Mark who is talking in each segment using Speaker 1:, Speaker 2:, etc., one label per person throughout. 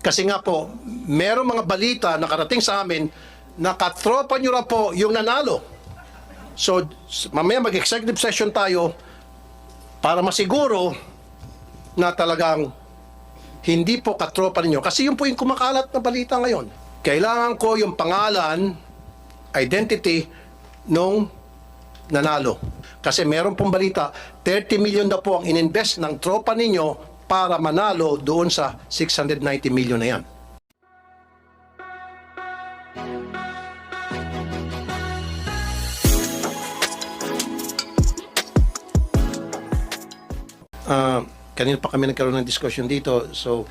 Speaker 1: Kasi nga po, merong mga balita na karating sa amin na katropa nyo na po yung nanalo. So, mamaya mag-executive session tayo para masiguro na talagang hindi po katropa ninyo. Kasi yun po yung kumakalat na balita ngayon. Kailangan ko yung pangalan, identity, nung nanalo. Kasi meron pong balita, 30 million na po ang ininvest ng tropa ninyo para manalo doon sa 690 million na yan. Kanina pa kami nagkaroon ng discussion dito. So,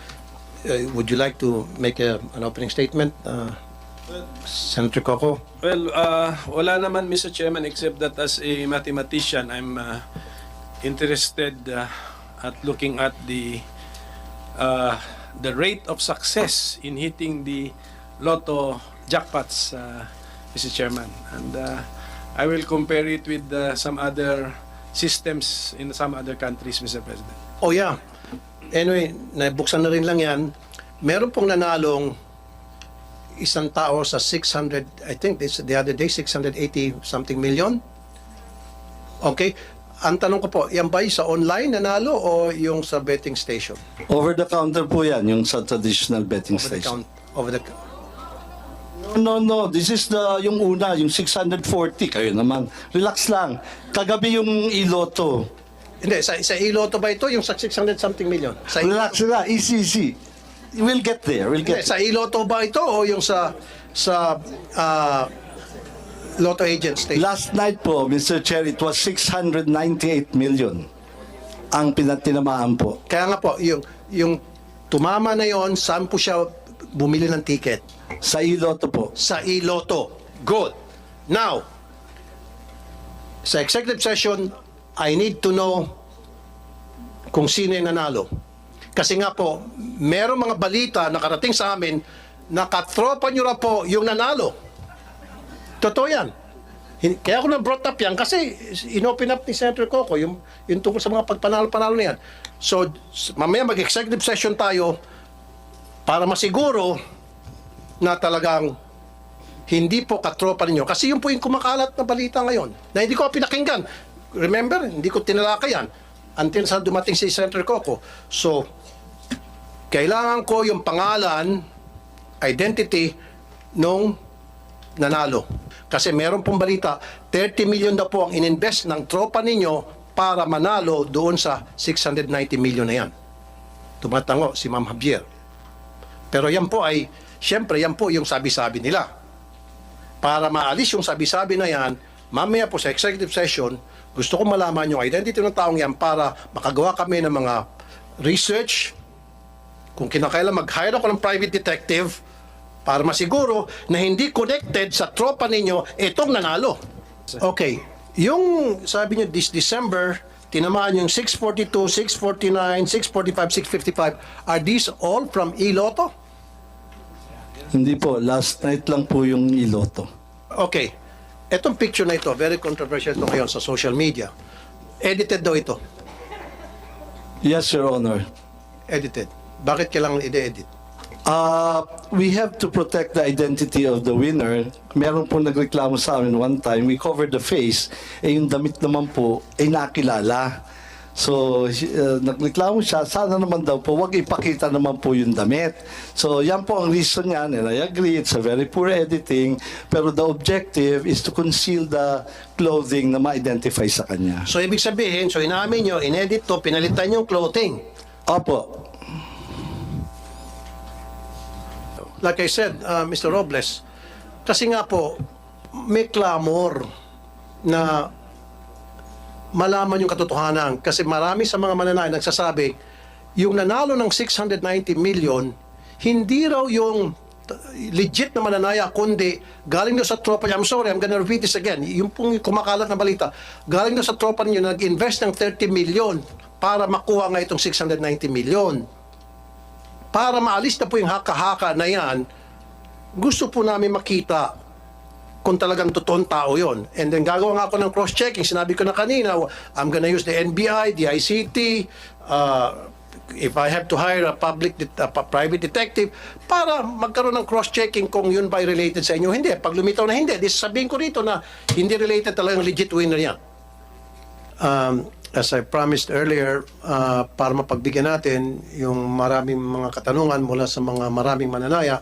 Speaker 1: would you like to make an opening statement, Senator Coco?
Speaker 2: Well, wala naman, Mr. Chairman, except that as a mathematician, I'm interested at looking at the rate of success in hitting the lotto jackpots, Mr. Chairman. And I will compare it with some other systems in some other countries, Mr. President.
Speaker 1: Oh yeah. Anyway, nabuksan na rin lang yan. Meron pong nanalong isang tao sa 600, I think this the other day, 680 something million. Okay. Ang tanong ko po, yan ba sa online nanalo o yung sa betting station?
Speaker 3: Over the counter po yan, yung sa traditional betting station.
Speaker 1: Over the
Speaker 3: No. This is yung una, yung 640. Kayo naman. Relax lang. Kagabi yung iloto.
Speaker 1: Hindi, sa iloto ba ito? Yung sa 600 something million? Sa
Speaker 3: Relax na. Easy. We'll get there.
Speaker 1: Hindi, sa iloto ba ito o yung sa Lotto Agent Station?
Speaker 3: Last night po, Mr. Chair, it was 698 million ang pinatinamaan po.
Speaker 1: Kaya nga po, yung tumama na yon, saan po siya bumili ng ticket?
Speaker 3: Sa iloto po.
Speaker 1: Sa iloto. Good. Now, sa executive session, I need to know kung sino yung nanalo. Kasi nga po, merong mga balita na karating sa amin na katropa nyo na po yung nanalo. Totoo yan. Kaya ako na-brought up yan kasi inopen up ni Senator Coco yung tungkol sa mga pagpanalo-panalo na yan. So, mamaya mag-executive session tayo para masiguro na talagang hindi po katropa ninyo. Kasi yun po yung kumakalat na balita ngayon na hindi ko pinakinggan. Remember, hindi ko tinalakay yan until sa dumating si Senator Coco. So, kailangan ko yung pangalan, identity, nung nanalo. Kasi meron pong balita, 30 million na po ang ininvest ng tropa ninyo para manalo doon sa 690 million na yan. Tumatango si Ma'am Javier. Pero yan po ay, syempre yan po yung sabi-sabi nila. Para maalis yung sabi-sabi na yan, mamaya po sa executive session, gusto ko malaman yung identity ng taong yan para makagawa kami ng mga research. Kung kinakailan mag-hire ako ng private detective para masiguro na hindi connected sa tropa ninyo itong nanalo. Okay. Yung sabi nyo this December, tinamaan yung 642, 649, 645, 655. Are these all from iloto?
Speaker 3: Hindi po. Last night lang po yung iloto.
Speaker 1: Okay. Etong picture na ito, very controversial ito ngayon sa social media. Edited daw ito.
Speaker 3: Yes, Your Honor.
Speaker 1: Edited. Bakit kailangan i-edit?
Speaker 3: We have to protect the identity of the winner. Meron po nagreklamo sa amin one time, we covered the face, yung damit naman po ay nakilala. So, nagreklamo siya, sana naman daw po, wag ipakita naman po yung damit. So, yan po ang reason niyan, and I agree, it's a very poor editing, pero the objective is to conceal the clothing na ma-identify sa kanya.
Speaker 1: So, ibig sabihin, so inamin nyo, inedit to, pinalitan yung clothing.
Speaker 3: Opo.
Speaker 1: Like I said, Mr. Robles, kasi nga po, may clamor na malaman yung katotohanan. Kasi marami sa mga mananayan nagsasabi, yung nanalo ng 690 million, hindi raw yung legit na mananaya, kundi galing daw sa tropa niya. I'm sorry, I'm gonna repeat this again. Yung pong kumakalat na balita, galing daw sa tropa niyo na nag-invest ng 30 million para makuha nga itong 690 million. Para maalis na po yung haka-haka na yan, gusto po namin makita kung talagang totoong tao yon. And then gagawa nga ako ng cross-checking. Sinabi ko na kanina, I'm gonna use the NBI, the ICT, if I have to hire a private detective para magkaroon ng cross-checking kung yun ba ay related sa inyo, hindi. Pag lumitaw na hindi, sabihin ko rito na hindi related, talagang legit winner yan. As I promised earlier, para mapagbigyan natin yung maraming mga katanungan mula sa mga maraming mananaya,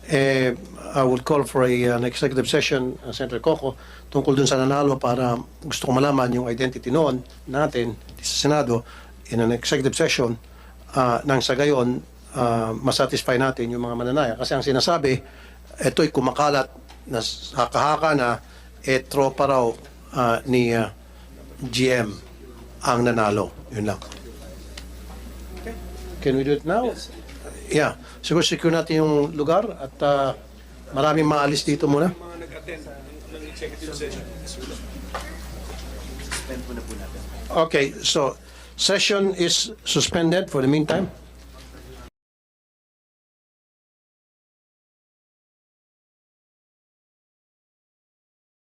Speaker 1: I would call for an executive session, Senator Coco, tungkol dun sa nanalo para gusto ko malaman yung identity noon natin sa Senado in an executive session nang sa gayon masatisfy natin yung mga mananaya. Kasi ang sinasabi, ito'y kumakalat na haka-haka na tropa raw ni GM ang nanalo. Yun lang. Can we do it now? Yeah. Siguro secure natin yung lugar at maraming maalis dito muna.
Speaker 2: Mga nag-attend ng executive session.
Speaker 1: Okay, so session is suspended for the meantime.